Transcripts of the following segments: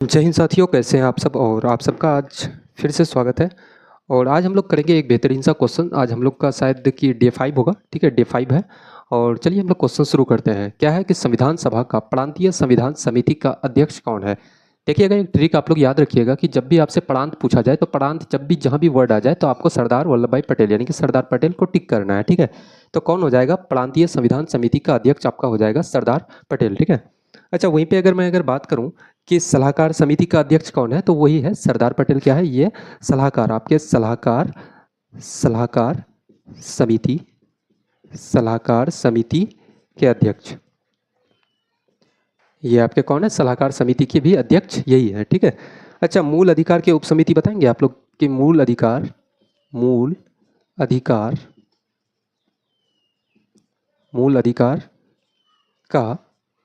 जय हिंद साथियों, कैसे हैं आप सब। और आप सबका आज फिर से स्वागत है। और आज हम लोग करेंगे एक बेहतरीन सा क्वेश्चन। आज हम लोग का शायद कि डे 5 होगा, ठीक है, डे 5 है। और चलिए हम लोग क्वेश्चन शुरू करते हैं। क्या है कि संविधान सभा का प्रांतीय संविधान समिति का अध्यक्ष कौन है। देखिएगा, एक ट्रिक आप लोग याद रखिएगा कि जब भी आपसे प्रांत पूछा जाए तो प्रांत जब भी जहाँ भी वर्ड आ जाए तो आपको सरदार वल्लभ भाई पटेल यानी कि सरदार पटेल को टिक करना है, ठीक है। तो कौन हो जाएगा प्रांतीय संविधान समिति का अध्यक्ष, आपका हो जाएगा सरदार पटेल, ठीक है। अच्छा, वहीं पे अगर मैं बात करूं कि सलाहकार समिति का अध्यक्ष कौन है, तो वही है सरदार पटेल। क्या है ये सलाहकार, आपके सलाहकार सलाहकार समिति सलाहकार समिति के अध्यक्ष, ये आपके कौन है, सलाहकार समिति के भी अध्यक्ष यही है, ठीक है। अच्छा, मूल अधिकार के उपसमिति बताएंगे आप लोग कि अधिकार मूल अधिकार का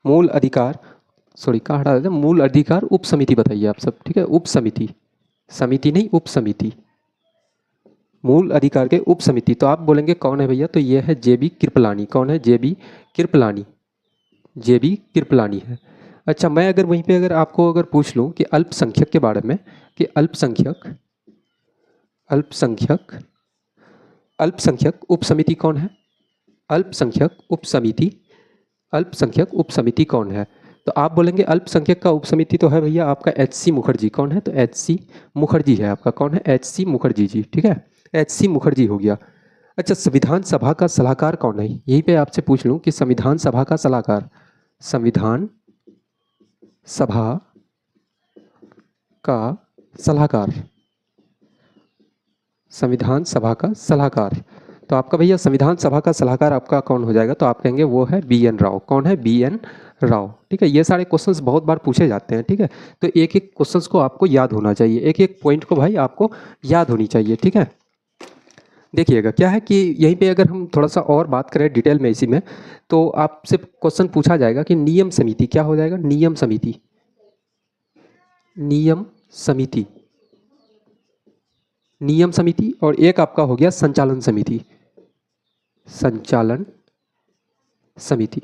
मूल अधिकार सॉरी कहाँ हटा देते हैं, मूल अधिकार उप समिति बताइए आप सब, ठीक है। उप समिति, समिति नहीं उप समिति, मूल अधिकार के उप समिति। तो आप बोलेंगे कौन है भैया, तो ये है जेबी कृपलानी। कौन है, जेबी कृपलानी, जेबी कृपलानी है। अच्छा, मैं अगर वहीं पे अगर आपको अगर पूछ लूं कि अल्पसंख्यक के बारे में, कि अल्पसंख्यक अल्पसंख्यक अल्पसंख्यक उप समिति कौन है, अल्पसंख्यक उप समिति अल्पसंख्यक उप समिति कौन है, तो आप बोलेंगे अल्पसंख्यक का उप समिति तो है भैया आपका एच सी मुखर्जी। कौन है, तो एच सी मुखर्जी है आपका। कौन है, एच सी मुखर्जी जी, ठीक है। एच सी मुखर्जी हो गया। अच्छा, संविधान सभा का सलाहकार कौन है, यहीं पे आपसे पूछ लूं कि संविधान सभा का सलाहकार, संविधान सभा का सलाहकार, संविधान सभा का सलाहकार, तो आपका भैया संविधान सभा का सलाहकार आपका कौन हो जाएगा, तो आप कहेंगे वो है बी एन राव। कौन है, बी एन राव, ठीक है। ये सारे क्वेश्चंस बहुत बार पूछे जाते हैं, ठीक है। तो एक एक क्वेश्चंस को आपको याद होना चाहिए, एक एक पॉइंट को भाई आपको याद होनी चाहिए, ठीक है। देखिएगा, क्या है कि यहीं पे अगर हम थोड़ा सा और बात करें डिटेल में इसी में, तो आपसे क्वेश्चन पूछा जाएगा कि नियम समिति क्या हो जाएगा, नियम समिति, नियम समिति, नियम समिति। और एक आपका हो गया संचालन समिति, संचालन समिति।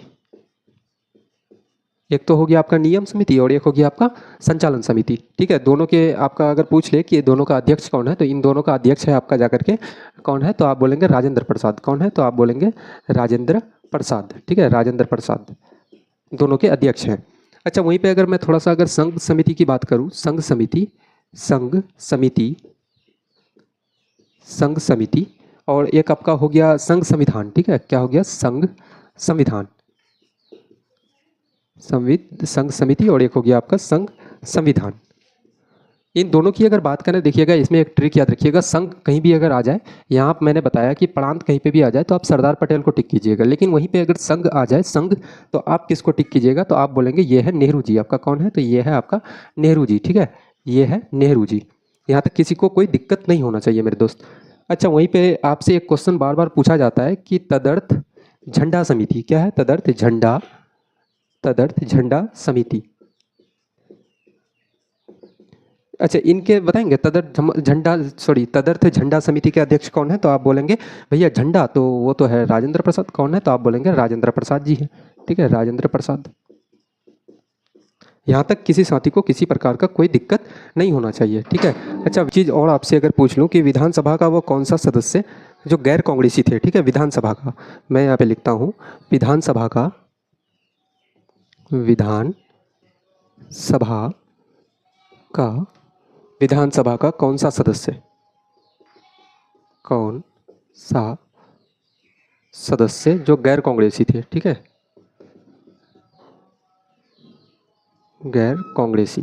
एक तो हो गया आपका नियम समिति और एक हो गया आपका संचालन समिति, ठीक है। दोनों के आपका अगर पूछ ले कि ये दोनों का अध्यक्ष कौन है, तो इन दोनों का अध्यक्ष है आपका जाकर के कौन है, तो आप बोलेंगे राजेंद्र प्रसाद। कौन है, तो आप बोलेंगे राजेंद्र प्रसाद, ठीक है, राजेंद्र प्रसाद दोनों के अध्यक्ष हैं। अच्छा, वहीं पे अगर मैं थोड़ा सा अगर संघ समिति की बात करूं, संघ समिति, संघ समिति, संघ समिति। और एक आपका हो गया संघ संविधान, ठीक है। क्या हो गया, संघ संविधान, संघ समिति। और एक हो गया आपका संघ संविधान। इन दोनों की अगर बात करें, देखिएगा इसमें एक ट्रिक याद रखिएगा, संघ कहीं भी अगर आ जाए, यहाँ मैंने बताया कि प्रांत कहीं पे भी आ जाए तो आप सरदार पटेल को टिक कीजिएगा, लेकिन वहीं पे अगर संघ आ जाए, संघ, तो आप किसको टिक कीजिएगा, तो आप बोलेंगे ये है नेहरू जी। आपका कौन है, तो ये है आपका नेहरू जी, ठीक है, ये है नेहरू जी। यहाँ तक किसी को कोई दिक्कत नहीं होना चाहिए मेरे दोस्त। अच्छा, वहीं पे आपसे एक क्वेश्चन बार बार पूछा जाता है कि तदर्थ झंडा समिति क्या है, तदर्थ झंडा समिति। अच्छा, इनके बताएंगे तदर्थ झंडा समिति के अध्यक्ष कौन है, तो आप बोलेंगे भैया झंडा तो वो तो है राजेंद्र प्रसाद। कौन है, तो आप बोलेंगे राजेंद्र प्रसाद जी है, ठीक है, राजेंद्र प्रसाद। यहाँ तक किसी साथी को किसी प्रकार का कोई दिक्कत नहीं होना चाहिए, ठीक है। अच्छा, चीज़ और आपसे अगर पूछ लूँ कि विधानसभा का वो कौन सा सदस्य जो गैर कांग्रेसी थे, ठीक है, विधानसभा का, मैं यहाँ पे लिखता हूँ विधानसभा का, विधान सभा का विधानसभा का कौन सा सदस्य, कौन सा सदस्य जो गैर कांग्रेसी थे, ठीक है, गैर कांग्रेसी।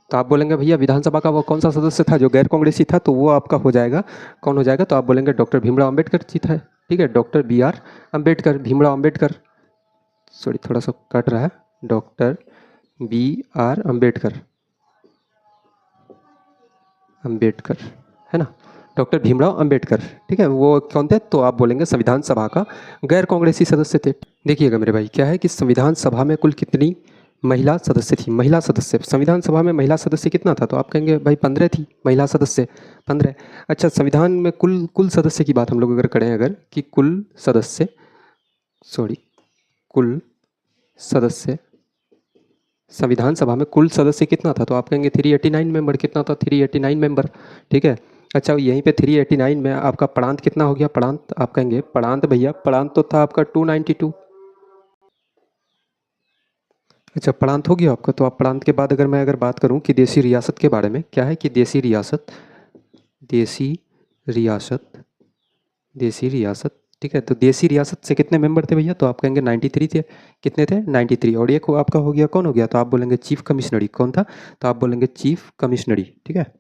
तो आप बोलेंगे भैया विधानसभा का वो कौन सा सदस्य था जो गैर कांग्रेसी था, तो वो आपका हो जाएगा, कौन हो जाएगा, तो आप बोलेंगे डॉक्टर भीमराव अंबेडकर जी था, ठीक है, doctor B R Ambedkar, Bhimrao Ambedkar, sorry थोड़ा सा कट रहा है, doctor B R Ambedkar, Ambedkar है ना, डॉक्टर भीमराव अंबेडकर, ठीक है, वो कौन थे, तो आप बोलेंगे संविधान सभा का गैर कांग्रेसी सदस्य थे। देखिएगा मेरे भाई, क्या है कि संविधान सभा में कुल कितनी महिला सदस्य थी, महिला सदस्य संविधान सभा में महिला सदस्य कितना था, तो आप कहेंगे भाई 15 थी महिला सदस्य, 15। अच्छा, संविधान में कुल कुल सदस्य की बात हम लोग अगर करें, अगर कि कुल सदस्य, सॉरी कुल सदस्य संविधान सभा में कुल सदस्य कितना था, तो आप कहेंगे 389 मेंबर। कितना था, 389 मेंबर, ठीक है। अच्छा यहीं पे 389 में आपका प्रांत कितना हो गया, प्रांत आप कहेंगे प्रांत भैया, प्रांत तो था आपका 292। अच्छा प्रांत हो गया आपका। तो आप प्रांत के बाद अगर बात करूं कि देसी रियासत के बारे में, क्या है कि देसी रियासत, देसी रियासत, देसी रियासत, ठीक है। तो देसी रियासत से कितने मेंबर थे भैया, तो आप कहेंगे 93 थे। कितने थे, 93। और एक आपका हो गया, कौन हो गया, तो आप बोलेंगे चीफ कमिश्नरी। कौन था, तो आप बोलेंगे चीफ कमिश्नरी, ठीक है।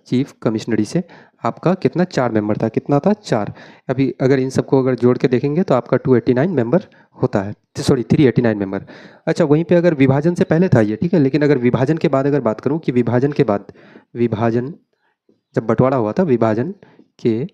चीफ कमिश्नरी से आपका कितना, 4 मेंबर था। कितना था, 4। अभी अगर इन सबको अगर जोड़ के देखेंगे तो आपका 289 मेंबर होता है, सॉरी 389 मेंबर। अच्छा वहीं पे अगर विभाजन से पहले था ये, ठीक है, लेकिन अगर विभाजन के बाद अगर बात करूं कि विभाजन के बाद, विभाजन जब बंटवारा हुआ था, के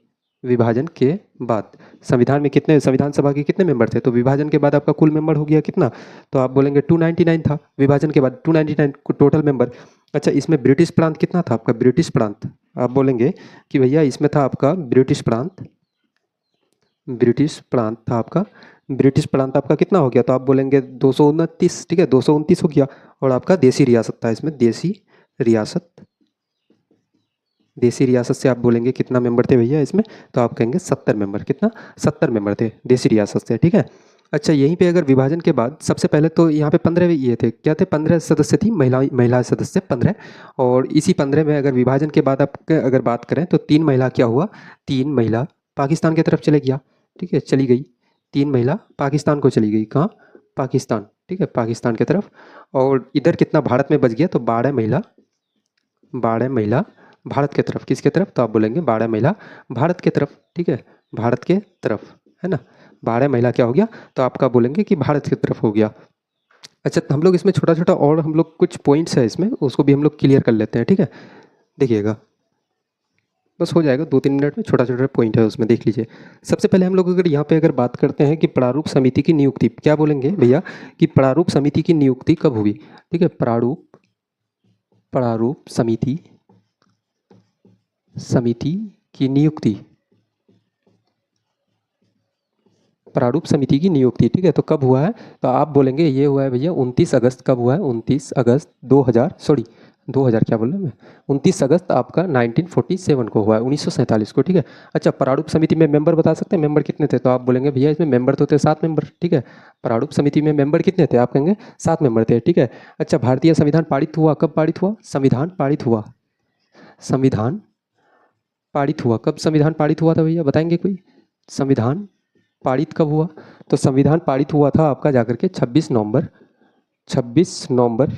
विभाजन के बाद संविधान में कितने, संविधान सभा के कितने मेंबर थे, तो विभाजन के बाद आपका कुल मेंबर हो गया कितना, तो आप बोलेंगे 299 था। विभाजन के बाद 299 टोटल मेंबर। अच्छा इसमें ब्रिटिश प्रांत कितना था आपका, ब्रिटिश प्रांत, आप बोलेंगे कि भैया इसमें था आपका ब्रिटिश प्रांत, ब्रिटिश प्रांत था आपका, ब्रिटिश प्रांत आपका कितना हो गया, तो आप बोलेंगे 229, ठीक है, 229 हो गया। और आपका देसी रियासत था इसमें, देसी रियासत, देसी रियासत से आप बोलेंगे कितना मेंबर थे भैया इसमें, तो आप कहेंगे 70 मेंबर। कितना, 70 मेंबर थे देसी रियासत से, ठीक है। अच्छा यहीं पे अगर विभाजन के बाद सबसे पहले तो यहाँ पे 15 ये थे, क्या थे, 15 सदस्य थी, महिला सदस्य 15। और इसी 15 में अगर विभाजन के बाद आप अगर बात करें तो 3 महिला क्या हुआ, 3 महिला पाकिस्तान की तरफ चले गया, ठीक है, चली गई। 3 महिला पाकिस्तान को चली गई, कहाँ, पाकिस्तान, ठीक है, पाकिस्तान की तरफ। और इधर कितना भारत में बच गया, तो 12 महिला, 12 महिला भारत के तरफ, किसके तरफ, तो आप बोलेंगे 12 महिला भारत के तरफ, ठीक है, भारत के तरफ, है ना। 12 महिला क्या हो गया, तो आपका बोलेंगे कि भारत की तरफ हो गया। अच्छा तो हम लोग इसमें छोटा छोटा और हम लोग कुछ पॉइंट्स है इसमें, उसको भी हम लोग क्लियर कर लेते हैं, ठीक है। देखिएगा बस हो जाएगा 2-3 मिनट में, छोटा छोटा पॉइंट है उसमें, देख लीजिए। सबसे पहले हम लोग अगर यहाँ पे अगर बात करते हैं कि प्रारूप समिति की नियुक्ति, क्या बोलेंगे भैया कि प्रारूप समिति की नियुक्ति कब हुई, ठीक है। प्रारूप, प्रारूप समिति, समिति की नियुक्ति, प्रारूप समिति की नियुक्ति, ठीक है, तो कब हुआ है, तो आप बोलेंगे ये हुआ है भैया 29 अगस्त। कब हुआ है, 29 अगस्त 2000, सॉरी 2000 क्या बोल रहा हूँ मैं, 29 अगस्त आपका 1947 को हुआ है, 1947 को, ठीक है। अच्छा प्रारूप समिति में मेंबर बता सकते हैं, मेंबर कितने थे, तो आप बोलेंगे भैया इसमें मेंबर तो थे 7 मेंबर, ठीक है। प्रारूप समिति में मेंबर कितने थे, आप कहेंगे 7 मेंबर थे, ठीक है। अच्छा भारतीय संविधान पारित हुआ, कब पारित हुआ, संविधान पारित हुआ, संविधान पारित हुआ कब, संविधान पारित हुआ था भैया, बताएंगे कोई, संविधान पारित कब हुआ, तो संविधान पारित हुआ था आपका जाकर के 26 नवंबर, 26 नवंबर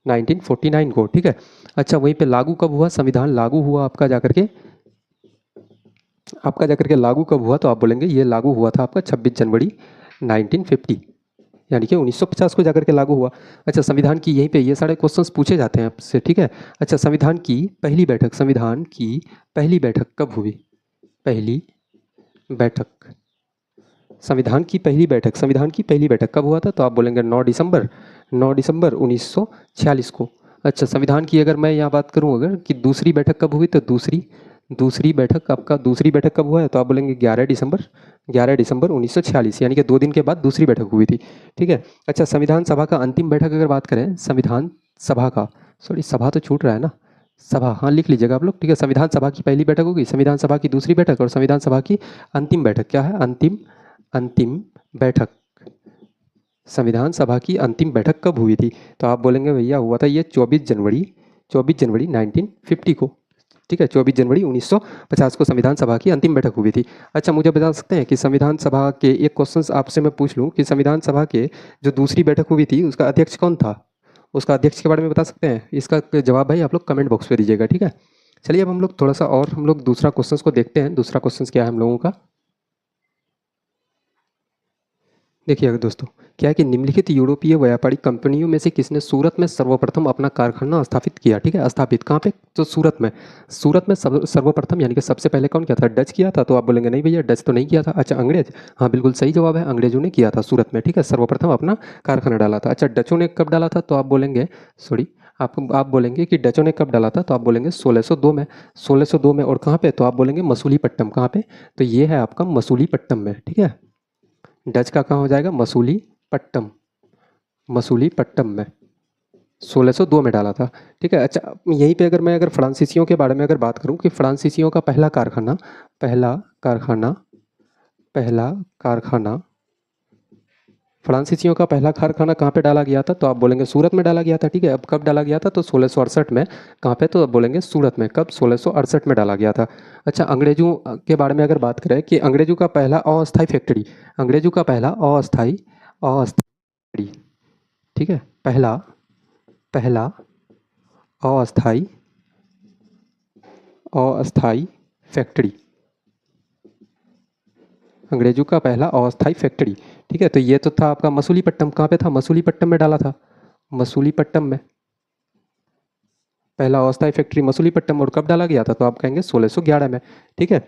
1949 को, ठीक है। अच्छा वहीं पे लागू कब हुआ, संविधान लागू हुआ आपका जाकर के, आपका जाकर के लागू कब हुआ, तो आप बोलेंगे ये लागू हुआ था आपका 26 जनवरी 1950, यानी कि 1950 को जाकर के लागू हुआ। अच्छा संविधान की, यहीं पे ये सारे क्वेश्चंस पूछे जाते हैं आपसे, ठीक है। अच्छा संविधान की पहली बैठक, संविधान की पहली बैठक कब हुई, पहली बैठक, संविधान की पहली बैठक, संविधान की पहली बैठक कब हुआ था, तो आप बोलेंगे 9 दिसंबर, 9 दिसंबर 1946 को। अच्छा संविधान की अगर मैं यहाँ बात करूँ अगर कि दूसरी बैठक कब हुई, तो दूसरी, दूसरी बैठक आपका, दूसरी बैठक कब हुआ है, तो आप बोलेंगे 11 दिसंबर, 11 दिसंबर 1946, यानी कि 2 दिन के बाद दूसरी बैठक हुई थी, ठीक है। अच्छा संविधान सभा का अंतिम बैठक अगर बात करें, संविधान सभा का, सॉरी सभा तो छूट रहा है ना, सभा, हाँ लिख लीजिएगा आप लोग, ठीक है। संविधान सभा की पहली बैठक होगी, संविधान सभा की दूसरी बैठक और संविधान सभा की अंतिम बैठक क्या है, अंतिम, अंतिम बैठक, संविधान सभा की अंतिम बैठक कब हुई थी, तो आप बोलेंगे भैया हुआ था ये 24 जनवरी, 24 जनवरी 1950 को, ठीक है, 24 जनवरी 1950 को संविधान सभा की अंतिम बैठक हुई थी। अच्छा मुझे बता सकते हैं कि संविधान सभा के, एक क्वेश्चन आपसे मैं पूछ लूँ कि संविधान सभा के जो दूसरी बैठक हुई थी उसका अध्यक्ष कौन था, उसका अध्यक्ष के बारे में बता सकते हैं, इसका जवाब भाई आप लोग कमेंट बॉक्स में दीजिएगा, ठीक है। चलिए अब हम लोग थोड़ा सा और हम लोग दूसरा क्वेश्चन को देखते हैं, दूसरा क्वेश्चन क्या है हम लोगों का। देखिए अगर दोस्तों क्या है कि निम्नलिखित यूरोपीय व्यापारिक कंपनियों में से किसने सूरत में सर्वप्रथम अपना कारखाना स्थापित किया, ठीक है, स्थापित कहाँ पे, तो सूरत में, सूरत में सर्वप्रथम यानी कि सबसे पहले कौन किया था, डच किया था, तो आप बोलेंगे नहीं भैया डच तो नहीं किया था। अच्छा अंग्रेज, हाँ बिल्कुल सही जवाब है, अंग्रेजों ने किया था सूरत में, ठीक है, सर्वप्रथम अपना कारखाना डाला था। अच्छा डचों ने कब डाला था, तो आप बोलेंगे, सॉरी आप बोलेंगे कि डचों ने कब डाला था, तो आप बोलेंगे 1602 में, 1602 में, और कहाँ पे, तो आप बोलेंगे मसूलीपट्टनम, कहाँ पे, तो ये है आपका मसूलीपट्टनम में, ठीक है। डच का कहाँ हो जाएगा, मसूलीपट्टनम, मसूलीपट्टनम में, 1602 में डाला था, ठीक है। अच्छा, यहीं पे अगर मैं फ्रांसीसियों के बारे में अगर बात करूं कि फ्रांसीसियों का पहला कारखाना फ्रांसीसियों का पहला कारखाना कहाँ पे डाला गया था, तो आप बोलेंगे सूरत में डाला गया था, ठीक है। अब कब डाला गया था, तो 1668 में। कहाँ पे, तो आप बोलेंगे सूरत में। कब, 1668 में डाला गया था। अच्छा, अंग्रेजों के बारे में अगर बात करें कि अंग्रेजों का पहला अस्थायी फैक्ट्री, अंग्रेजों का पहला अस्थायी अस्थायी, ठीक है, पहला पहला अस्थायी अस्थायी फैक्ट्री, अंग्रेजों का पहला अस्थायी फैक्ट्री, ठीक है। तो ये तो था आपका मसूलीपट्टनम। कहाँ पे था, मसूलीपट्टनम में डाला था, मसूलीपट्टनम में पहला अस्थायी फैक्ट्री मसूलीपट्टनम। और कब डाला गया था, तो आप कहेंगे 1611 में, ठीक है।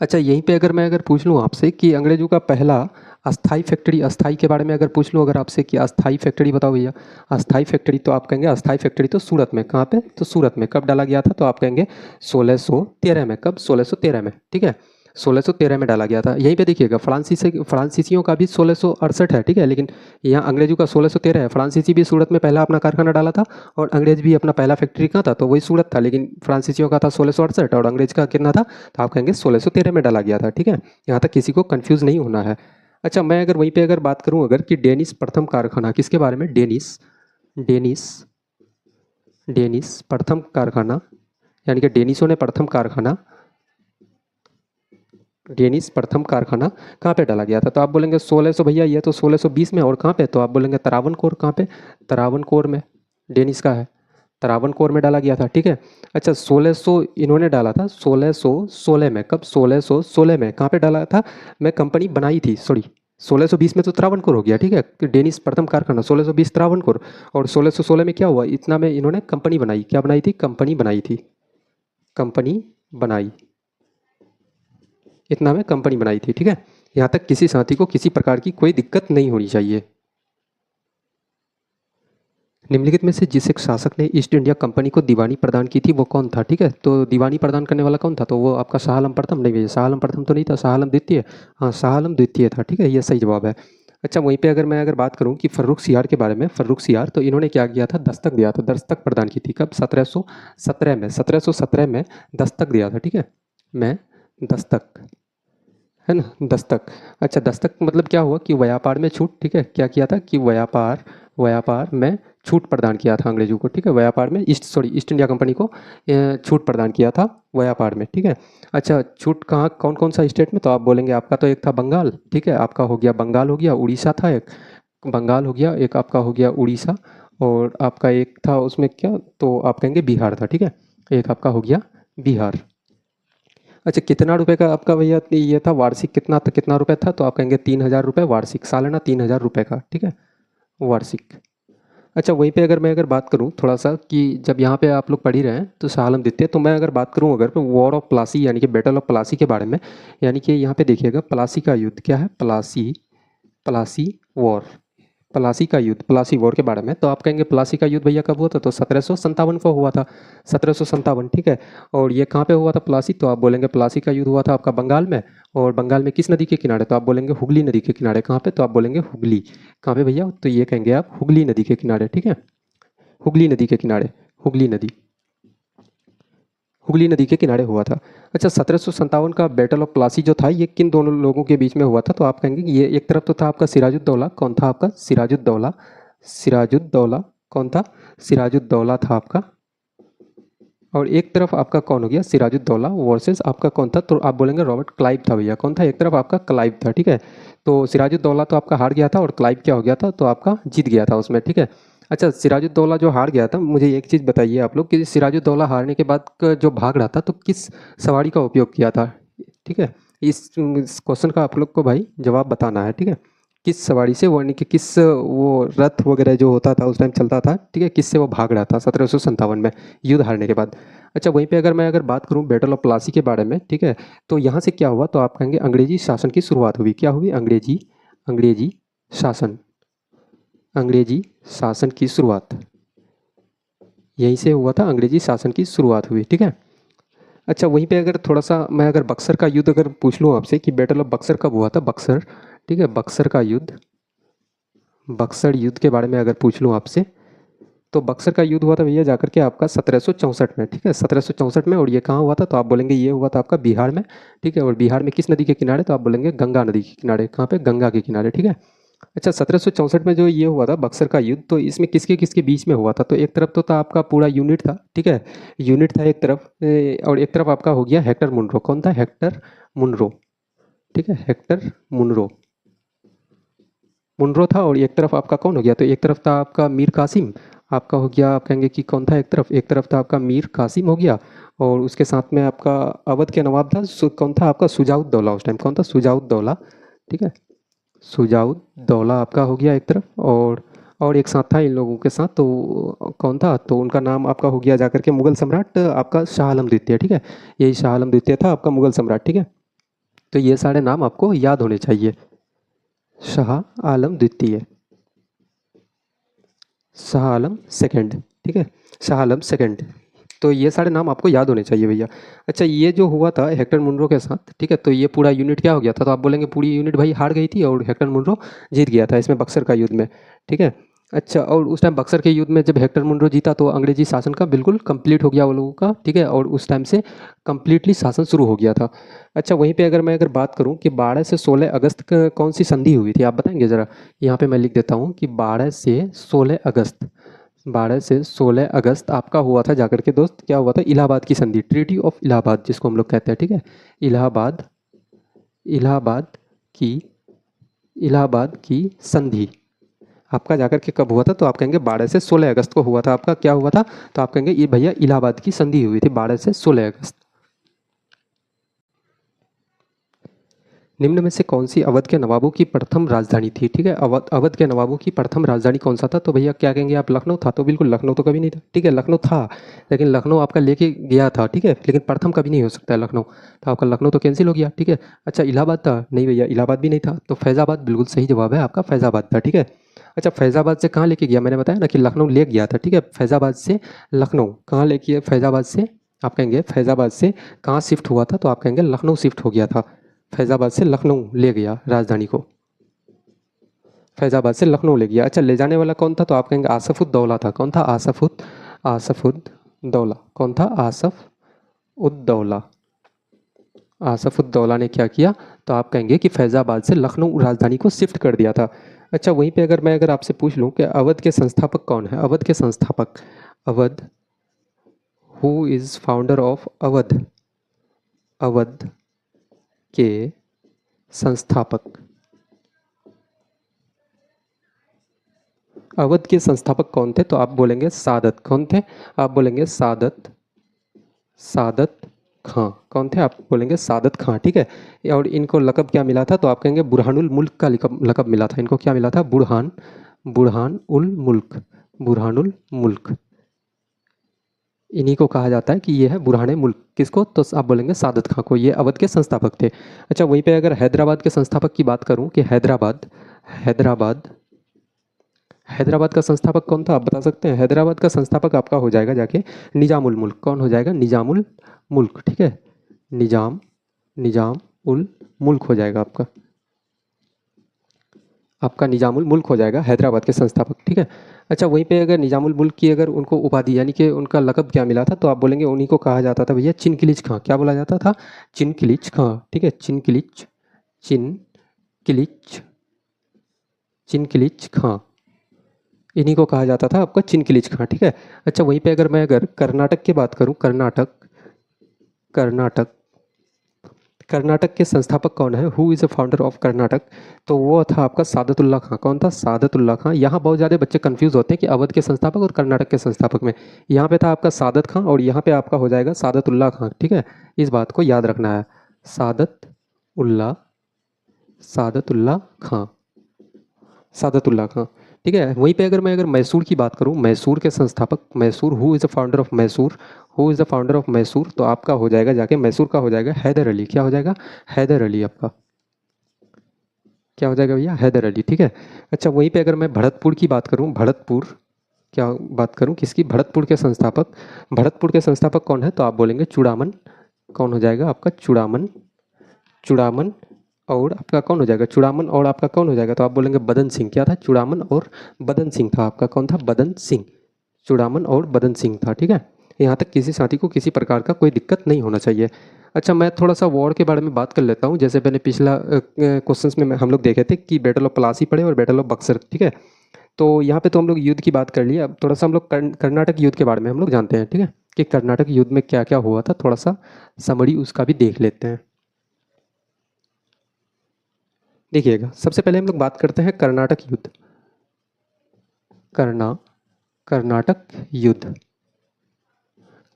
अच्छा, यहीं पे अगर मैं पूछ लूँ आपसे कि अंग्रेजों का पहला अस्थाई फैक्ट्री, अस्थाई के बारे में अगर पूछ लूँ अगर आपसे कि अस्थाई फैक्ट्री बताओ भैया, अस्थाई फैक्ट्री, तो आप कहेंगे अस्थाई फैक्ट्री तो सूरत में। कहाँ पे, तो सूरत में। कब डाला गया था, तो आप कहेंगे 1613 में। कब, 1613 में, ठीक है। 1613 में डाला गया था। यहीं पे देखिएगा फ्रांसीसियों का भी 1668 है, ठीक है, लेकिन यहाँ अंग्रेजों का 1613 है। फ्रांसीसी भी सूरत में पहला अपना कारखाना डाला था और अंग्रेज भी अपना पहला फैक्ट्री कहाँ था, तो वही सूरत था, लेकिन फ्रांसीसियों का था 1668 और अंग्रेज का कितना था, तो आप कहेंगे 1613 में डाला गया था, ठीक है। यहाँ तक किसी को कंफ्यूज नहीं होना है। अच्छा, मैं वहीं पे बात करूँ कि डेनिस प्रथम कारखाना किसके बारे में, डेनिस डेनिस डेनिस प्रथम कारखाना, यानी कि डेनिसों ने प्रथम कारखाना, डेनिस प्रथम कारखाना कहाँ पे डाला गया था, तो आप बोलेंगे 1600 भैया, ये तो 1620 में। और कहाँ पे, तो आप बोलेंगे तरावनकोर। कहाँ पे, तरावनकोर में डेनिस का है, तरावनकोर में डाला गया था, ठीक है। अच्छा, 1600 इन्होंने डाला था 1616 में। कब, 1616 में। कहाँ पे डाला था, मैं कंपनी बनाई थी, सॉरी, 1620 में तो त्रावणकोर हो गया, ठीक है। डेनिस प्रथम कारखाना 1620 त्रावणकोर, और 1616 में क्या हुआ, इतना में इन्होंने कंपनी बनाई। क्या बनाई थी, कंपनी बनाई थी, कंपनी बनाई, इतना में कंपनी बनाई थी, ठीक है। यहाँ तक किसी साथी को किसी प्रकार की कोई दिक्कत नहीं होनी चाहिए। निम्नलिखित में से जिस एक शासक ने ईस्ट इंडिया कंपनी को दीवानी प्रदान की थी वो कौन था, ठीक है। तो दीवानी प्रदान करने वाला कौन था, तो वो आपका शाह आलम प्रथम, नहीं भैया, शाह आलम प्रथम तो नहीं था, शाह आलम द्वितीय। हाँ, शाह आलम द्वितीय था, ठीक है, ये सही जवाब है। अच्छा, वहीं पे मैं बात करूं कि फर्रुख सियार के बारे में, फर्रुख सियार, तो इन्होंने क्या किया था, दस्तक दिया था, दस्तक प्रदान की थी। कब, 1717 में, 1717 में दस्तक दिया था, ठीक है, मैं दस्तक, है ना, दस्तक। अच्छा, दस्तक मतलब क्या हुआ कि व्यापार में छूट, ठीक है, क्या किया था कि व्यापार व्यापार में छूट प्रदान किया था अंग्रेजों को, ठीक है, व्यापार में ईस्ट इंडिया कंपनी को छूट प्रदान किया था व्यापार में, ठीक है। अच्छा, छूट कहाँ, कौन कौन सा स्टेट में, तो आप बोलेंगे आपका तो एक था बंगाल, ठीक है, आपका हो गया बंगाल, हो गया उड़ीसा था एक, बंगाल हो गया एक, आपका हो गया उड़ीसा, और आपका एक था उसमें क्या, तो आप कहेंगे बिहार था, ठीक है, एक आपका हो गया बिहार। अच्छा, कितना रुपए का आपका भैया ये था वार्षिक, कितना था, कितना रुपए था, तो आप कहेंगे 3000 रुपये वार्षिक, सालाना 3000 रुपये का, ठीक है, वार्षिक। अच्छा, वहीं पे मैं बात करूं थोड़ा सा कि जब यहाँ पे आप लोग पढ़ ही रहे हैं तो शाह आलम द्वितीय, तो मैं बात करूं वॉर ऑफ प्लासी, यानी कि बैटल ऑफ प्लासी के बारे में, यानी कि यहाँ पे देखिएगा प्लासी का युद्ध क्या है, प्लासी प्लासी वॉर, प्लासी का युद्ध, प्लासी वॉर के बारे में, तो आप कहेंगे प्लासी का युद्ध भैया कब हुआ था, तो 1757 को हुआ था, 1757, ठीक है। और ये कहाँ पे हुआ था प्लासी, तो आप बोलेंगे प्लासी का युद्ध हुआ था आपका बंगाल में, और बंगाल में किस नदी के किनारे, तो आप बोलेंगे हुगली नदी के किनारे। कहाँ पे, तो आप बोलेंगे हुगली। कहाँ पे भैया, तो ये कहेंगे आप हुगली नदी के किनारे, ठीक है, हुगली नदी के किनारे, हुगली नदी, हुगली नदी के किनारे हुआ था। अच्छा, 1757 का बैटल ऑफ प्लासी जो था ये किन दोनों लोगों के बीच में हुआ था, तो आप कहेंगे कि ये एक तरफ तो था आपका सिराजुद्दौला, कौन था आपका, सिराजुद्दौला, सिराजुद्दौला, कौन था, सिराजुद्दौला था आपका, और एक तरफ आपका कौन हो गया, सिराजुद्दौला वर्सेस आपका कौन था, तो आप बोलेंगे रॉबर्ट क्लाइव था भैया। कौन था, एक तरफ आपका क्लाइव था, ठीक है। तो सिराजुद्दौला तो आपका हार गया था और क्लाइव क्या हो गया था, तो आपका जीत गया था उसमें, ठीक है। अच्छा, सिराजुद्दौला जो हार गया था, मुझे एक चीज़ बताइए आप लोग कि सिराजुद्दौला हारने के बाद जो भाग रहा था तो किस सवारी का उपयोग किया था, ठीक है। इस क्वेश्चन का आप लोग को भाई जवाब बताना है, ठीक है। किस सवारी से, वो यानी कि किस वो रथ वगैरह जो होता था उस टाइम चलता था, ठीक है, किससे वो भाग रहा था 1757 में युद्ध हारने के बाद। अच्छा, वहीं पे मैं बात करूं बैटल ऑफ प्लासी के बारे में, ठीक है, तो यहाँ से क्या हुआ, तो आप कहेंगे अंग्रेजी शासन की शुरुआत हुई। क्या हुई, अंग्रेजी अंग्रेजी शासन, अंग्रेजी शासन की शुरुआत, यहीं से हुआ था, अंग्रेजी शासन की शुरुआत हुई, ठीक है। अच्छा, वहीं पे थोड़ा सा मैं बक्सर का युद्ध पूछ लूँ आपसे कि बैटल ऑफ बक्सर कब हुआ था, बक्सर, ठीक है, बक्सर का युद्ध, बक्सर युद्ध के बारे में पूछ लूँ आपसे तो बक्सर का युद्ध हुआ था भैया जाकर के आपका 1764 में, ठीक है, 1764 में। और ये कहाँ हुआ था? तो आप बोलेंगे ये हुआ था आपका बिहार में, ठीक है। और बिहार में किस नदी के किनारे? तो आप बोलेंगे गंगा नदी के किनारे। कहाँ पे? गंगा के किनारे, ठीक है। अच्छा, 1764 में जो ये हुआ था बक्सर का युद्ध, तो इसमें किसके किसके बीच में हुआ था? तो एक तरफ तो था आपका पूरा यूनिट था, ठीक है, यूनिट था एक तरफ, और एक तरफ आपका हो गया हेक्टर मुनरो। कौन था? हेक्टर मुनरो, ठीक है, हेक्टर मुनरो, मुनरो था। और एक तरफ आपका कौन हो गया? तो एक तरफ था आपका मीर कासिम, आपका हो गया, आप कहेंगे कि कौन था एक तरफ था आपका मीर कासिम हो गया। और उसके साथ में आपका अवध के नवाब था, कौन था आपका? सुजाउद्दौला। उस टाइम कौन था? सुजाउद्दौला, ठीक है, सुजाउद्दौला आपका हो गया एक तरफ। और एक साथ था इन लोगों के साथ, तो कौन था? तो उनका नाम आपका हो गया जाकर के मुगल सम्राट आपका शाह आलम द्वितीय, ठीक है, यही शाह आलम द्वितीय था आपका मुगल सम्राट, ठीक है। तो ये सारे नाम आपको याद होने चाहिए। शाह आलम द्वितीय, शाह आलम सेकंड, ठीक है, शाह आलम सेकंड। तो ये सारे नाम आपको याद होने चाहिए भैया। अच्छा, ये जो हुआ था हेक्टर मुनरो के साथ, ठीक है, तो ये पूरा यूनिट क्या हो गया था? तो आप बोलेंगे पूरी यूनिट भाई हार गई थी और हेक्टर मुनरो जीत गया था इसमें बक्सर का युद्ध में, ठीक है। अच्छा, और उस टाइम बक्सर के युद्ध में जब हेक्टर मुनरो जीता तो अंग्रेजी शासन का बिल्कुल कंप्लीट हो गया वो लोगों का, ठीक है, और उस टाइम से कंप्लीटली शासन शुरू हो गया था। अच्छा, वहीं पे अगर मैं बात करूं कि 12 से 16 अगस्त कौन सी संधि हुई थी, आप बताएंगे ज़रा? यहाँ पे मैं लिख देता हूँ कि 12 से 16 अगस्त, 12 से 16 अगस्त आपका हुआ था जाकर के दोस्त, क्या हुआ था? इलाहाबाद की संधि, ट्रीटी ऑफ इलाहाबाद जिसको हम लोग कहते हैं, ठीक है, इलाहाबाद, इलाहाबाद की, इलाहाबाद की संधि आपका जाकर के कब हुआ था? तो आप कहेंगे 12 से 16 अगस्त को हुआ था आपका। क्या हुआ था? तो आप कहेंगे ये भैया इलाहाबाद की संधि हुई थी 12 से 16 अगस्त। निम्न में से कौन सी अवध के नवाबों की प्रथम राजधानी थी? ठीक है, अवध के नवाबों की प्रथम राजधानी कौन सा था? तो भैया क्या कहेंगे आप? लखनऊ था। तो बिल्कुल लखनऊ तो कभी नहीं था, ठीक है, लखनऊ था, लेकिन लखनऊ आपका लेके गया था, ठीक है, लेकिन प्रथम कभी नहीं हो सकता है लखनऊ, तो आपका लखनऊ तो कैंसिल हो गया, ठीक है। अच्छा, इलाहाबाद था? नहीं भैया, इलाहाबाद भी नहीं था, तो फैज़ाबाद बिल्कुल सही जवाब है आपका, फैज़ाबाद था, ठीक है। अच्छा, फैज़ाबाद से कहाँ लेके गया? मैंने बताया ना कि लखनऊ ले गया था, ठीक है, फैज़ाबाद से लखनऊ कहाँ लेके? फैज़ाबाद से आप कहेंगे फैज़ाबाद से कहाँ शिफ्ट हुआ था? तो आप कहेंगे लखनऊ शिफ्ट हो गया था, फैज़ाबाद से लखनऊ ले गया राजधानी को, फैज़ाबाद से लखनऊ ले गया। अच्छा, ले जाने वाला कौन था? तो आप कहेंगे आसफ़-उद-दौला था। कौन था? आसफ़-उद-दौला। कौन था? आसफ़-उद-दौला। आसफ़-उद-दौला ने क्या किया? तो आप कहेंगे कि फैज़ाबाद से लखनऊ राजधानी को शिफ्ट कर दिया था। अच्छा, वहीं पे अगर आपसे पूछ लूँ कि अवध के संस्थापक कौन है? अवध के संस्थापक, Awadh, who is founder of Awadh? Awadh के संस्थापक, अवध के संस्थापक कौन थे? तो आप बोलेंगे सादत। कौन थे? आप बोलेंगे सादत, सादत खां। कौन थे? आप बोलेंगे सादत खां, ठीक है। और इनको लक़ब क्या मिला था? तो आप कहेंगे बुरहानुल मुल्क का लक़ब मिला था इनको। क्या मिला था? बुरहान, बुरहान उल मुल्क, बुरहानुल मुल्क। इन्हीं को कहा जाता है कि ये है बुरहान मुल्क। किसको? तो आप बोलेंगे सादत खां को। ये अवध के संस्थापक थे। अच्छा, वहीं पे अगर हैदराबाद के संस्थापक की बात करूं कि हैदराबाद, हैदराबाद, हैदराबाद का संस्थापक कौन था? आप बता सकते हैं? हैदराबाद का संस्थापक आपका हो जाएगा जाके निजामुल मुल्क। कौन हो जाएगा? निजामुल मुल्क, ठीक है, निजाम, निजाम उल मुल्क हो जाएगा आपका, आपका निजामुल मुल्क हो जाएगा हैदराबाद के संस्थापक, ठीक है। अच्छा, वहीं पे अगर निजामुल मुल्क की अगर उनको उपाधि यानी कि उनका लक़ब क्या मिला था? तो आप बोलेंगे उन्हीं को कहा जाता था भैया चिनकिलिच खां। क्या बोला जाता था? चिनकिलिच खां, ठीक है, चिनकिलिच, चिनकिलिच, चिनकिलिच खां, इन्हीं को कहा जाता था आपका चिनकिलिच खां, ठीक है। अच्छा, वहीं पे अगर कर्नाटक की बात करूं, कर्नाटक, कर्नाटक, कर्नाटक के संस्थापक कौन है? Who is the founder of Karnataka? तो वो था आपका सादतुल्ला खां। कौन था? सादतुल्ला खां। यहाँ बहुत ज़्यादा बच्चे कंफ्यूज होते हैं कि अवध के संस्थापक और कर्नाटक के संस्थापक में। यहाँ पे था आपका सादत खां और यहाँ पे आपका हो जाएगा सादतुल्ला खां, ठीक है, इस बात को याद रखना है। सादत उल्ला, सादतुल्ला खां, सादतुल्ला खां, ठीक है। वहीं पे अगर मैसूर की बात करूं, मैसूर के संस्थापक, Mysore, who is the founder of Mysore? Who is the founder of Mysore? तो आपका हो जाएगा जाके मैसूर का हो जाएगा हैदर अली। क्या हो जाएगा? हैदर अली आपका। क्या हो जाएगा भैया? हैदर अली, ठीक है। अच्छा, वहीं पे अगर मैं भरतपुर की बात करूं, भरतपुर, क्या बात करूं किसकी? भरतपुर के संस्थापक, भरतपुर के संस्थापक कौन है? तो आप बोलेंगे चूड़ामन। कौन हो जाएगा आपका? चूड़ामन, चूड़ामन। और आपका कौन हो जाएगा? चूड़ामन और आपका कौन हो जाएगा? तो आप बोलेंगे बदन सिंह। क्या था? चूड़ामन और बदन सिंह था आपका। कौन था? बदन सिंह। चूड़ामन और बदन सिंह था। ठीक है, यहाँ तक किसी साथी को किसी प्रकार का कोई दिक्कत नहीं होना चाहिए। अच्छा, मैं थोड़ा सा वॉर के बारे में बात कर लेता हूँ। जैसे मैंने पिछला क्वेश्चंस में हम लोग देखे थे कि बैटल ऑफ प्लासी पढ़े और बैटल ऑफ बक्सर। ठीक है, तो यहाँ पे तो हम लोग युद्ध की बात कर लिए। अब थोड़ा सा हम लोग कर्नाटक युद्ध के बारे में हम लोग जानते हैं। ठीक है, कि कर्नाटक युद्ध में क्या क्या हुआ था, थोड़ा सा समरी उसका भी देख लेते हैं। देखिएगा, सबसे पहले हम लोग बात करते हैं कर्नाटक युद्ध। कर्नाटक युद्ध,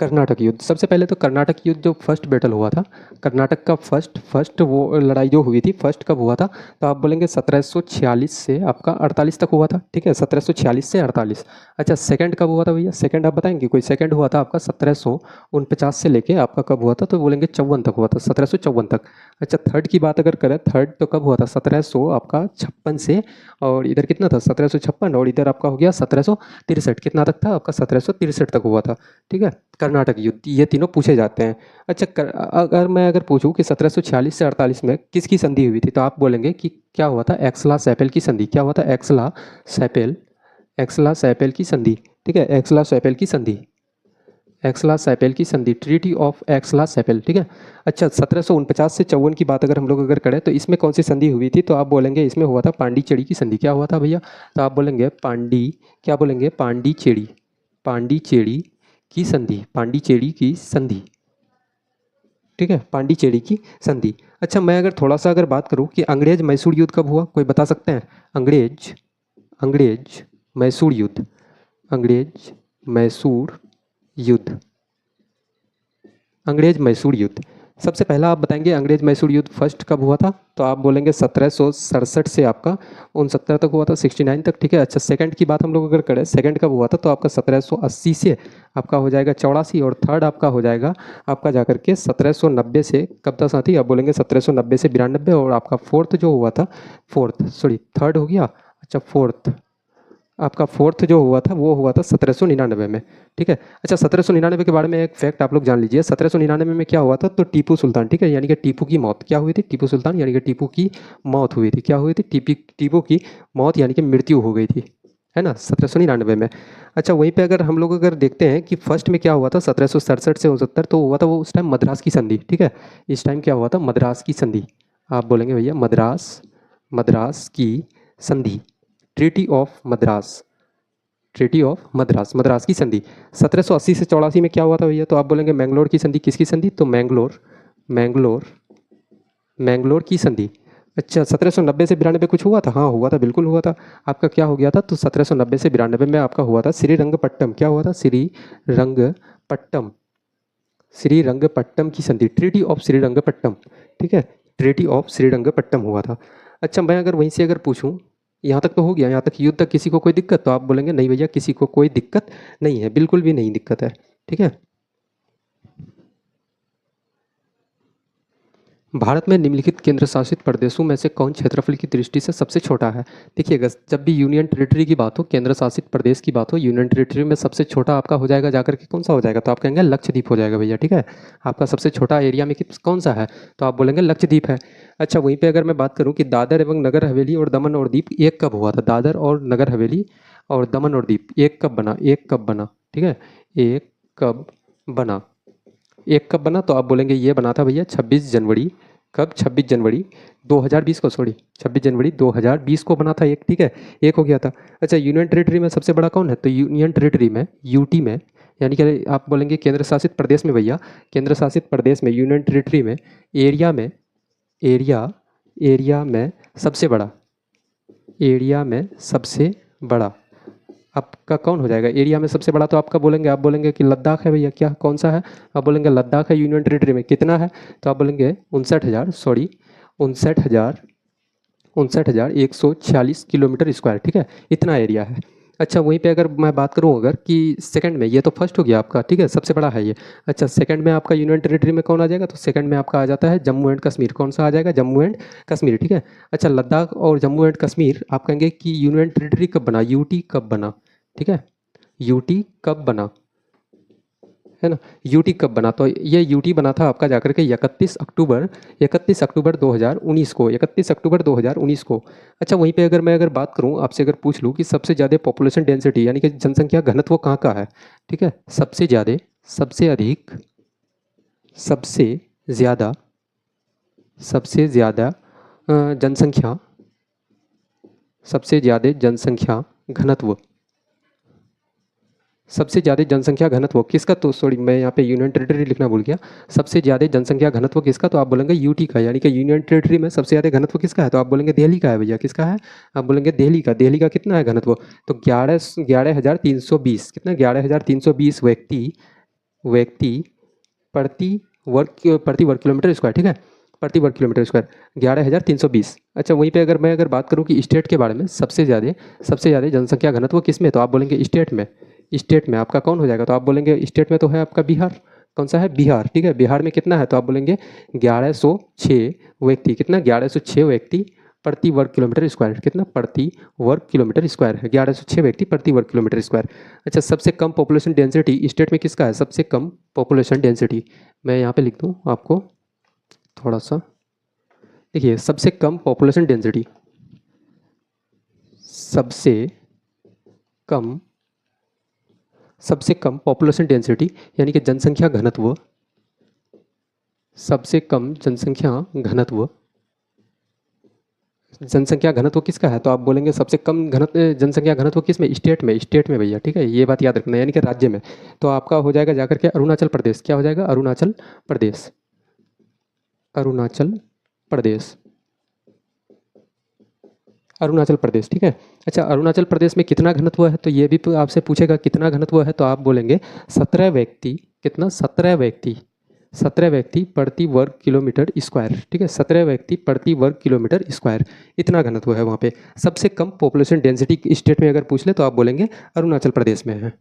कर्नाटक युद्ध। सबसे पहले तो कर्नाटक युद्ध जो फर्स्ट बैटल हुआ था, कर्नाटक का फर्स्ट वो लड़ाई जो हुई थी, फर्स्ट कब हुआ था, तो आप बोलेंगे 1746 से आपका 48 तक हुआ था। ठीक है, 1746 से 48। अच्छा, सेकंड कब हुआ था भैया? सेकंड आप बताएंगे कोई? सेकंड हुआ था आपका 1749 से लेके आपका कब हुआ था, तो बोलेंगे 54 तक हुआ था, 1754 तक। अच्छा, थर्ड की बात अगर करें, थर्ड तो कब हुआ था? 1700 आपका 56 से, और इधर कितना था? 1756, और इधर आपका हो गया 1763। कितना तक था आपका? 1763 तक हुआ था। ठीक है, कर्नाटक युद्ध, ये तीनों पूछे जाते हैं। अच्छा, अगर पूछूं कि 1746 से 48 में किसकी संधि हुई थी, तो आप बोलेंगे कि क्या हुआ था? एक्सला सैपेल की संधि। क्या हुआ था? एक्सला सैपेल, एक्सला सैपेल की संधि। ठीक है, एक्सला सैपेल की संधि, एक्सला सैपेल की संधि, ट्रीटी ऑफ एक्सला सैपेल। ठीक है। अच्छा, 1749 से 54 की बात अगर करें, तो इसमें कौन सी संधि हुई थी, तो आप बोलेंगे इसमें हुआ था पांडिचेरी की संधि। क्या हुआ था भैया? तो आप बोलेंगे क्या बोलेंगे? पांडिचेरी, पांडिचेरी की संधि, पांडिचेरी की संधि। ठीक है, पांडिचेरी की संधि। अच्छा, मैं अगर थोड़ा सा अगर बात करूं कि अंग्रेज मैसूर युद्ध कब हुआ, कोई बता सकते हैं? अंग्रेज मैसूर युद्ध, अंग्रेज मैसूर युद्ध, अंग्रेज मैसूर युद्ध। सबसे पहला आप बताएंगे अंग्रेज मैसूर युद्ध फर्स्ट कब हुआ था, तो आप बोलेंगे 1767 से आपका 69 तक हुआ था, 69 तक। ठीक है। अच्छा, सेकंड की बात हम लोग अगर करें, सेकंड कब हुआ था, तो आपका 1780 से आपका हो जाएगा 84, और थर्ड आपका हो जाएगा आपका जाकर के 1790 से कब था साथी? आप बोलेंगे 1790 से 92, और आपका फोर्थ जो हुआ था, थर्ड हो गया। अच्छा, आपका फोर्थ जो हुआ था वो हुआ था 1799 में। ठीक है। अच्छा, 1799 के बारे में एक फैक्ट आप लोग जान लीजिए। 1799 में क्या हुआ था, तो टीपू सुल्तान, ठीक है, यानी कि टीपू की मौत क्या हुई थी? टीपू सुल्तान यानी कि टीपू की मौत हुई थी। क्या हुई थी? टीपू की मौत यानी कि मृत्यु हो गई थी, है ना, 1799 में। अच्छा, वहीं पे अगर हम लोग अगर देखते हैं कि फर्स्ट में क्या हुआ था 1767 से 69, तो हुआ था वो उस टाइम मद्रास की संधि। ठीक है, इस टाइम क्या हुआ था? मद्रास की संधि। आप बोलेंगे भैया मद्रास की संधि, treaty of Madras, treaty of Madras, Madras की संधि। 1780 से 84 में क्या हुआ था भैया, तो आप बोलेंगे मैंगलोर की संधि। किसकी संधि? तो मैंगलोर की संधि। अच्छा, 1790 से 92 कुछ हुआ था? हाँ, हुआ था, बिल्कुल हुआ था। आपका क्या हो गया था, तो 1790 से 92 में आपका हुआ था श्रीरंगपट्टम। क्या हुआ था? श्रीरंगपट्टम, श्रीरंगपट्टम की संधि, ट्रीटी ऑफ श्रीरंगपट्टम। ठीक है, ट्रीटी ऑफ श्रीरंगपट्टम हुआ था। अच्छा, मैं अगर वहीं से अगर पूछूं, यहाँ तक तो हो गया, यहाँ तक युद्ध तक किसी को कोई दिक्कत, तो आप बोलेंगे नहीं भैया, किसी को कोई दिक्कत नहीं है, बिल्कुल भी नहीं दिक्कत है। ठीक है। भारत में निम्नलिखित केंद्र शासित प्रदेशों में से कौन क्षेत्रफल की दृष्टि से सबसे छोटा है? देखिएगा, जब भी यूनियन टेरिटरी की बात हो, केंद्र शासित प्रदेश की बात हो, यूनियन टेरिटरी में सबसे छोटा आपका हो जाएगा जाकर के कौन सा हो जाएगा, तो आप कहेंगे लक्षद्वीप हो जाएगा भैया। ठीक है, आपका सबसे छोटा एरिया में कौन सा है, तो आप बोलेंगे लक्षद्वीप है। अच्छा, वहीं पर अगर मैं बात करूँ कि दादर एवं नगर हवेली और दमन और दीप एक कब हुआ था? दादर और नगर हवेली और दमन और दीप एक कब बना? ठीक है, एक कब बना? तो आप बोलेंगे ये बना था भैया 26 जनवरी। कब? 26 जनवरी 2020 को, सॉरी 26 जनवरी 2020 को बना था एक। ठीक है, एक हो गया था। अच्छा, यूनियन टेरिटरी में सबसे बड़ा कौन है, तो यूनियन टेरिटरी में यूटी में, यानी कि आप बोलेंगे केंद्र शासित प्रदेश में भैया, केंद्र शासित प्रदेश में यूनियन टेरिटरी में एरिया एरिया में सबसे बड़ा, एरिया में सबसे बड़ा आपका कौन हो जाएगा एरिया में सबसे बड़ा? तो आपका बोलेंगे, आप बोलेंगे कि लद्दाख है भैया। क्या, कौन सा है? आप बोलेंगे लद्दाख है यूनियन टेरिटरी में। कितना है? तो आप बोलेंगे 59,146 किलोमीटर स्क्वायर। ठीक है, इतना एरिया है। अच्छा, वहीं पे अगर मैं बात करूं अगर कि सेकंड में, ये तो फर्स्ट हो गया आपका, ठीक है, सबसे बड़ा है ये। अच्छा, सेकंड में आपका यूनियन टेरिटरी में कौन आ जाएगा, तो सेकंड में आपका आ जाता है जम्मू एंड कश्मीर। कौन सा आ जाएगा? जम्मू एंड कश्मीर। ठीक है। अच्छा, लद्दाख और जम्मू एंड कश्मीर आप कहेंगे कि यूनियन टेरिटरी कब बना, यूटी कब बना? ठीक है, यूटी कब बना? है ना। यूटी कब बना, तो ये यूटी बना था आपका जाकर के 31 अक्टूबर 2019 को, 31 अक्टूबर 2019 को। अच्छा, वहीं पे अगर बात करूं आपसे, अगर पूछ लूं कि सबसे ज़्यादा पॉपुलेशन डेंसिटी यानी कि जनसंख्या घनत्व कहाँ का है, ठीक है, सबसे ज़्यादा, सबसे अधिक, सबसे ज़्यादा, सबसे ज़्यादा जनसंख्या, सबसे ज़्यादा जनसंख्या घनत्व, सबसे ज़्यादा जनसंख्या घनत्व किसका, तो सॉरी मैं यहाँ पे यूनियन टेरिटरी लिखना भूल गया। सबसे ज़्यादा जनसंख्या घनत्व किसका, तो आप बोलेंगे यूटी का, यानी कि यूनियन टेरिटरी में सबसे ज़्यादा घनत्व किसका है, तो आप बोलेंगे दिल्ली का है भैया। किसका है, आप बोलेंगे दिल्ली का। दिल्ली का कितना है घनत्व, तो 11,320, कितना, 11,320 व्यक्ति प्रति वर्ग किलोमीटर स्क्वायर, ठीक है, प्रति वर्ग किलोमीटर स्क्वायर 11,320। अच्छा, वहीं पे अगर बात करूँ कि स्टेट के बारे में, सबसे ज़्यादा जनसंख्या घनत्व किस में, तो आप बोलेंगे स्टेट में। स्टेट में आपका कौन हो जाएगा, तो आप बोलेंगे स्टेट में तो है आपका बिहार। कौन सा है, बिहार, ठीक है। बिहार में कितना है, तो आप बोलेंगे 1106 व्यक्ति, कितना, 1106 व्यक्ति प्रति वर्ग किलोमीटर स्क्वायर, कितना, प्रति वर्ग किलोमीटर स्क्वायर है, 1106 व्यक्ति प्रति वर्ग किलोमीटर स्क्वायर। अच्छा, सबसे कम पॉपुलेशन डेंसिटी स्टेट में किसका है, सबसे कम पॉपुलेशन डेंसिटी, मैं यहाँ पे लिख दूँ आपको थोड़ा सा, देखिए, सबसे कम पॉपुलेशन डेंसिटी, सबसे कम पॉपुलेशन डेंसिटी यानी कि जनसंख्या घनत्व, सबसे कम जनसंख्या घनत्व किसका है, तो आप बोलेंगे सबसे कम जनसंख्या घनत्व किस में, स्टेट में, स्टेट में भैया, ठीक है, ये बात याद रखना, यानी कि राज्य में। तो आपका हो जाएगा जाकर के अरुणाचल प्रदेश। क्या हो जाएगा, अरुणाचल प्रदेश, अरुणाचल प्रदेश, अरुणाचल प्रदेश, ठीक है। अच्छा, अरुणाचल प्रदेश में कितना घनत्व है, तो ये भी तो आपसे पूछेगा कितना घनत्व है, तो आप बोलेंगे 17 व्यक्ति, कितना, 17 व्यक्ति प्रति वर्ग किलोमीटर स्क्वायर, ठीक है, 17 व्यक्ति प्रति वर्ग किलोमीटर स्क्वायर, इतना घनत्व है वहाँ पे। सबसे कम पॉपुलेशन डेंसिटी स्टेट में अगर पूछ ले तो आप बोलेंगे अरुणाचल प्रदेश में है।